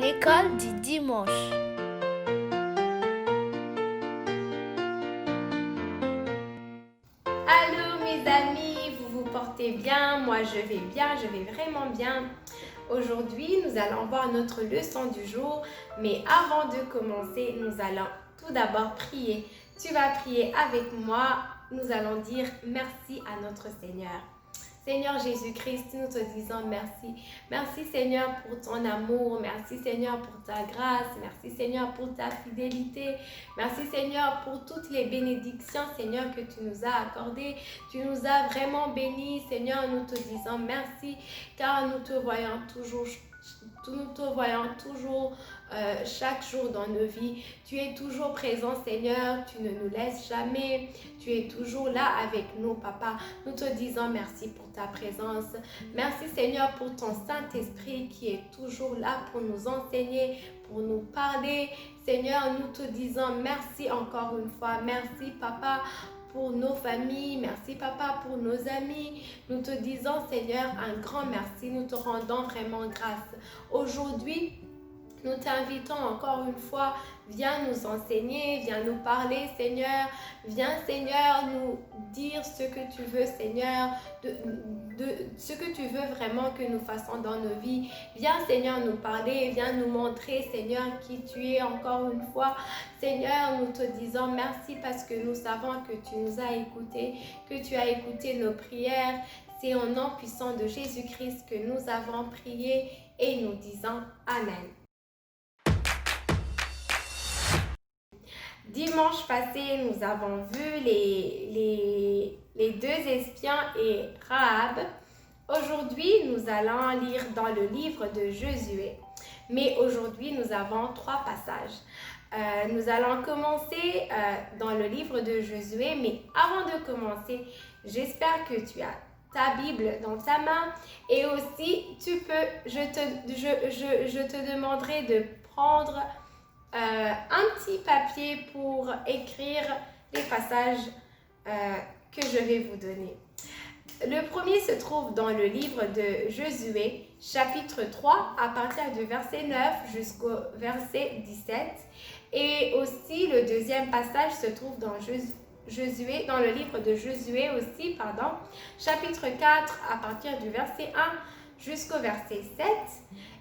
L'école du dimanche. Allô mes amis, vous vous portez bien? Moi je vais bien, je vais vraiment bien. Aujourd'hui, nous allons voir notre leçon du jour, mais avant de commencer, nous allons tout d'abord prier. Tu vas prier avec moi, nous allons dire merci à notre Seigneur. Seigneur Jésus-Christ, nous te disons merci. Merci Seigneur pour ton amour. Merci Seigneur pour ta grâce. Merci Seigneur pour ta fidélité. Merci Seigneur pour toutes les bénédictions Seigneur que tu nous as accordées. Tu nous as vraiment bénis Seigneur. Nous te disons merci car nous te voyons toujours. Nous te voyons toujours chaque jour dans nos vies. Tu es toujours présent, Seigneur. Tu ne nous laisses jamais. Tu es toujours là avec nous, Papa. Nous te disons merci pour ta présence. Merci, Seigneur, pour ton Saint-Esprit qui est toujours là pour nous enseigner, pour nous parler. Seigneur, nous te disons merci encore une fois. Merci, Papa, pour nos familles, merci Papa pour nos amis. Nous te disons Seigneur un grand merci, nous te rendons vraiment grâce. Aujourd'hui, nous t'invitons encore une fois, viens nous enseigner, viens nous parler Seigneur, viens Seigneur nous dire ce que tu veux Seigneur, ce que tu veux vraiment que nous fassions dans nos vies. Viens Seigneur nous parler, viens nous montrer Seigneur qui tu es encore une fois. Seigneur, nous te disons merci parce que nous savons que tu nous as écoutés, que tu as écouté nos prières. C'est au nom puissant de Jésus-Christ que nous avons prié et nous disons Amen. Dimanche passé, nous avons vu les deux espions et Rahab. Aujourd'hui, nous allons lire dans le livre de Josué. Mais aujourd'hui, nous avons 3 passages. Nous allons commencer dans le livre de Josué. Mais avant de commencer, j'espère que tu as ta Bible dans ta main. Et aussi, je te demanderai de prendre un petit papier pour écrire les passages que je vais vous donner. Le premier se trouve dans le livre de Josué, chapitre 3, à partir du verset 9 jusqu'au verset 17. Et aussi, le deuxième passage se trouve dans Josué, dans le livre de Josué aussi, chapitre 4, à partir du verset 1 jusqu'au verset 7.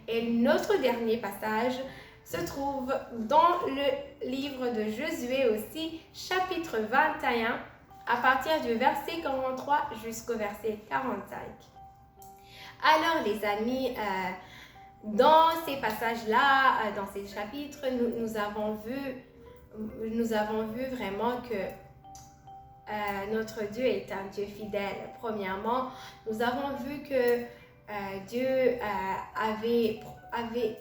Et notre dernier passage se trouve dans le livre de Josué aussi, chapitre 21, à partir du verset 43 jusqu'au verset 45. Alors les amis, dans ces passages-là, dans ces chapitres, nous avons vu vraiment que notre Dieu est un Dieu fidèle. Premièrement, nous avons vu que Dieu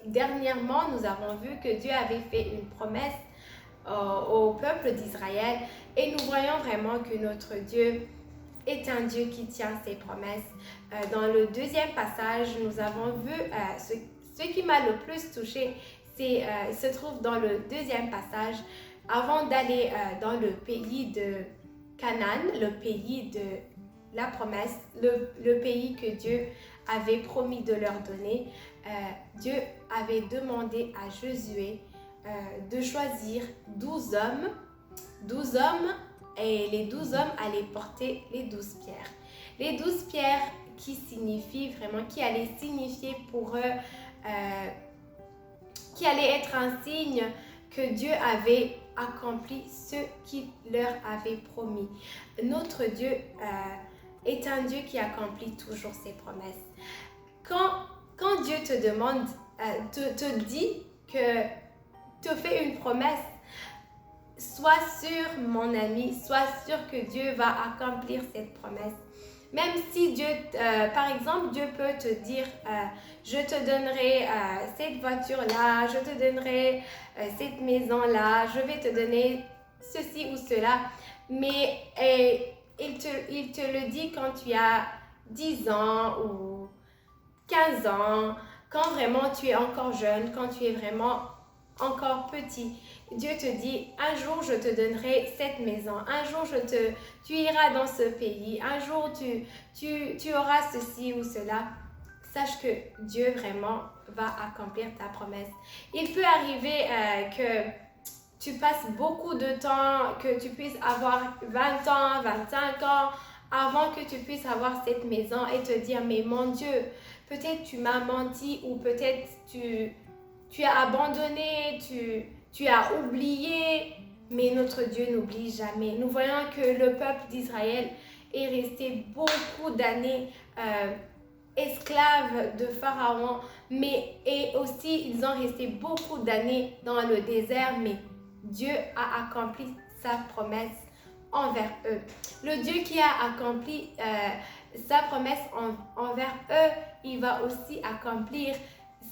dernièrement, nous avons vu que Dieu avait fait une promesse au peuple d'Israël et nous voyons vraiment que notre Dieu est un Dieu qui tient ses promesses. Dans le deuxième passage, nous avons vu ce qui m'a le plus touché, se trouve dans le deuxième passage, avant d'aller dans le pays de Canaan, le pays de la promesse, le pays que Dieu avait promis de leur donner. Dieu avait demandé à Josué de choisir 12 hommes et les 12 hommes allaient porter les 12 pierres. Les 12 pierres qui allaient signifier pour eux, qui allait être un signe que Dieu avait accompli ce qu'il leur avait promis. Notre Dieu est un Dieu qui accomplit toujours ses promesses. Quand Dieu te demande, te dit que te fait une promesse, sois sûr, mon ami, sois sûr que Dieu va accomplir cette promesse. Même si Dieu, par exemple, Dieu peut te dire, je te donnerai cette voiture-là, je te donnerai cette maison-là, je vais te donner ceci ou cela, mais il te le dit quand tu as 10 ans ou 15 ans, quand vraiment tu es encore jeune, quand tu es vraiment encore petit. Dieu te dit, un jour je te donnerai cette maison, un jour tu iras dans ce pays, un jour tu auras ceci ou cela. Sache que Dieu vraiment va accomplir ta promesse. Il peut arriver que tu passes beaucoup de temps, que tu puisses avoir 20 ans, 25 ans, avant que tu puisses avoir cette maison et te dire, mais mon Dieu, peut-être tu m'as menti ou peut-être tu as abandonné, tu as oublié, mais notre Dieu n'oublie jamais. Nous voyons que le peuple d'Israël est resté beaucoup d'années esclaves de Pharaon, et aussi ils ont resté beaucoup d'années dans le désert, mais Dieu a accompli sa promesse envers eux. Le Dieu qui a accompli sa promesse envers eux, il va aussi accomplir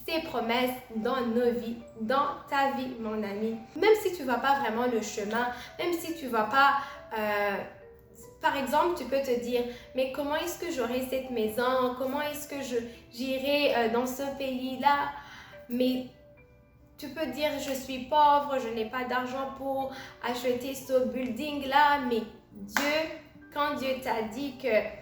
ses promesses dans nos vies, dans ta vie, mon ami. Même si tu ne vois pas vraiment le chemin, même si tu ne vois pas... par exemple, tu peux te dire, mais comment est-ce que j'aurai cette maison? Comment est-ce que j'irai dans ce pays-là? Mais tu peux dire, je suis pauvre, je n'ai pas d'argent pour acheter ce building-là. Mais Dieu, quand Dieu t'a dit que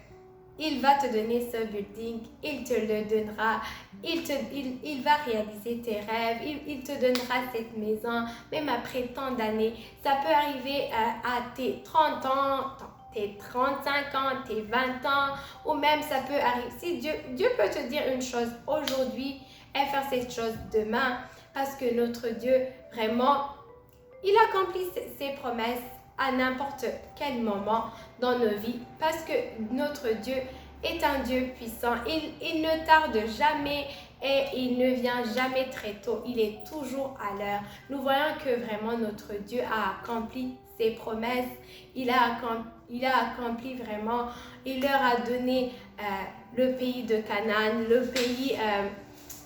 il va te donner ce building, il te le donnera, il va réaliser tes rêves, il te donnera cette maison, même après tant d'années. Ça peut arriver à tes 30 ans, tes 35 ans, tes 20 ans, ou même ça peut arriver. Si Dieu peut te dire une chose aujourd'hui et faire cette chose demain, parce que notre Dieu, vraiment, il accomplit ses promesses à n'importe quel moment dans nos vies, parce que notre Dieu est un Dieu puissant. Il ne tarde jamais et il ne vient jamais très tôt. Il est toujours à l'heure. Nous voyons que vraiment notre Dieu a accompli ses promesses. Il a accompli vraiment. Il leur a donné le pays de Canaan, le pays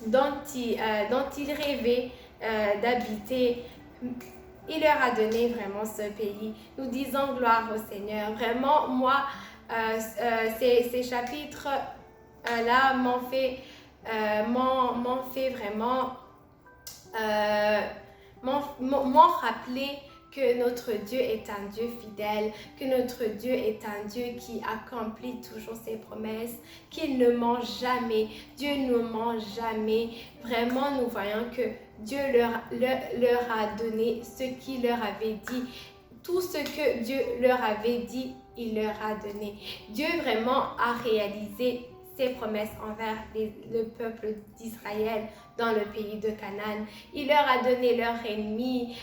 dont il rêvait d'habiter. Il leur a donné vraiment ce pays. Nous disons gloire au Seigneur. Vraiment, moi, ces chapitres-là m'ont fait vraiment, m'ont rappelé que notre Dieu est un Dieu fidèle, que notre Dieu est un Dieu qui accomplit toujours ses promesses, qu'il ne ment jamais. Dieu ne ment jamais. Vraiment, nous voyons que Dieu leur a donné ce qu'il leur avait dit. Tout ce que Dieu leur avait dit, il leur a donné. Dieu vraiment a réalisé ses promesses envers le peuple d'Israël dans le pays de Canaan. Il leur a donné leur ennemi.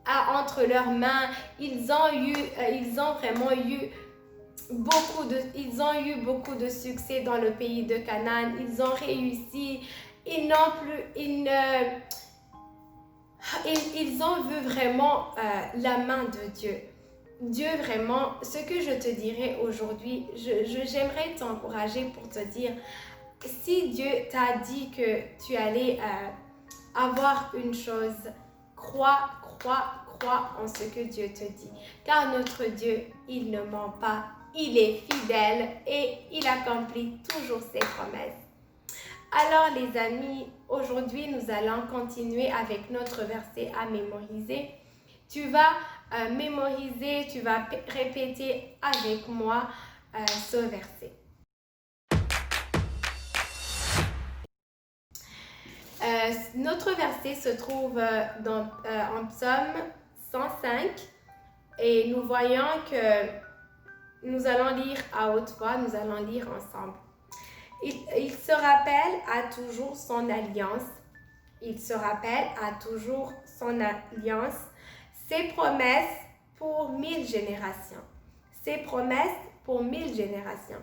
Entre leurs mains, ils ont vraiment eu beaucoup de succès dans le pays de Canaan. Ils ont réussi. Ils ont vu vraiment la main de Dieu. Dieu vraiment, ce que je te dirais aujourd'hui, j'aimerais t'encourager pour te dire, si Dieu t'a dit que tu allais avoir une chose, crois en ce que Dieu te dit. Car notre Dieu, il ne ment pas, il est fidèle et il accomplit toujours ses promesses. Alors les amis, aujourd'hui nous allons continuer avec notre verset à mémoriser. Tu vas mémoriser, tu vas répéter avec moi ce verset. Notre verset se trouve en Psaume 105 et nous voyons que nous allons lire à haute voix, nous allons lire ensemble. Il se rappelle à toujours son alliance. Il se rappelle à toujours son alliance, ses promesses pour 1000 générations. Ses promesses pour 1000 générations.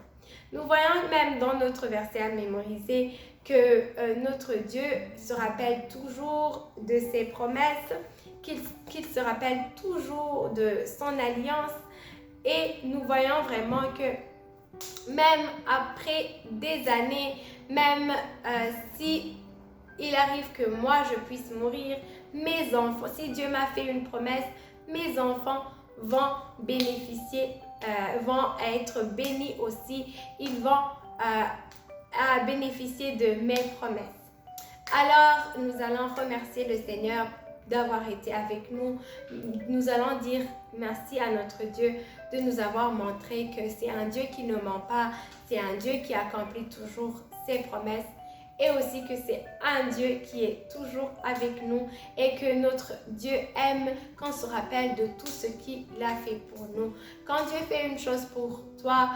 Nous voyons même dans notre verset à mémoriser que notre Dieu se rappelle toujours de ses promesses, qu'il se rappelle toujours de son alliance. Et nous voyons vraiment que même après des années, même si il arrive que moi je puisse mourir, mes enfants, si Dieu m'a fait une promesse, mes enfants vont bénéficier, vont être bénis aussi, ils vont bénéficier de mes promesses. Alors, nous allons remercier le Seigneur d'avoir été avec nous. Nous allons dire merci à notre Dieu de nous avoir montré que c'est un Dieu qui ne ment pas, c'est un Dieu qui accomplit toujours ses promesses. et aussi que c'est un Dieu qui est toujours avec nous et que notre Dieu aime qu'on se rappelle de tout ce qu'il a fait pour nous. Quand Dieu fait une chose pour toi,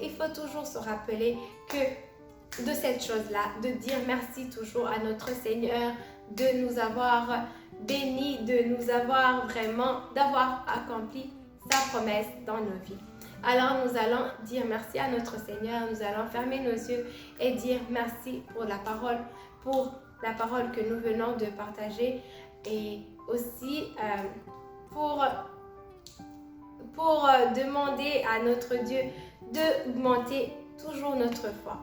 il faut toujours se rappeler de cette chose-là, de dire merci toujours à notre Seigneur, de nous avoir bénis, de nous avoir d'avoir accompli sa promesse dans nos vies. Alors nous allons dire merci à notre Seigneur, nous allons fermer nos yeux et dire merci pour la parole que nous venons de partager et aussi pour demander à notre Dieu d'augmenter toujours notre foi.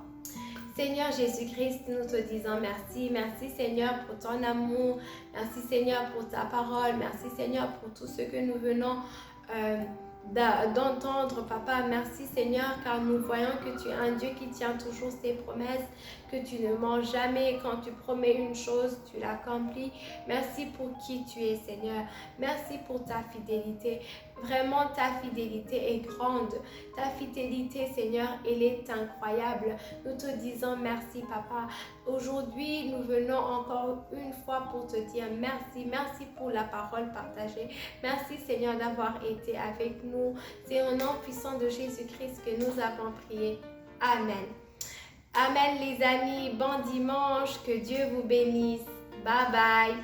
Seigneur Jésus-Christ, nous te disons merci. Merci Seigneur pour ton amour. Merci Seigneur pour ta parole. Merci Seigneur pour tout ce que nous venons d'entendre, Papa. Merci Seigneur, car nous voyons que tu es un Dieu qui tient toujours ses promesses, que tu ne mens jamais. Quand tu promets une chose, tu l'accomplis. Merci pour qui tu es, Seigneur. Merci pour ta fidélité. Vraiment, ta fidélité est grande. Ta fidélité, Seigneur, elle est incroyable. Nous te disons merci, Papa. Aujourd'hui, nous venons encore une fois pour te dire merci. Merci pour la parole partagée. Merci, Seigneur, d'avoir été avec nous. C'est au nom puissant de Jésus-Christ que nous avons prié. Amen. Amen, les amis. Bon dimanche. Que Dieu vous bénisse. Bye bye.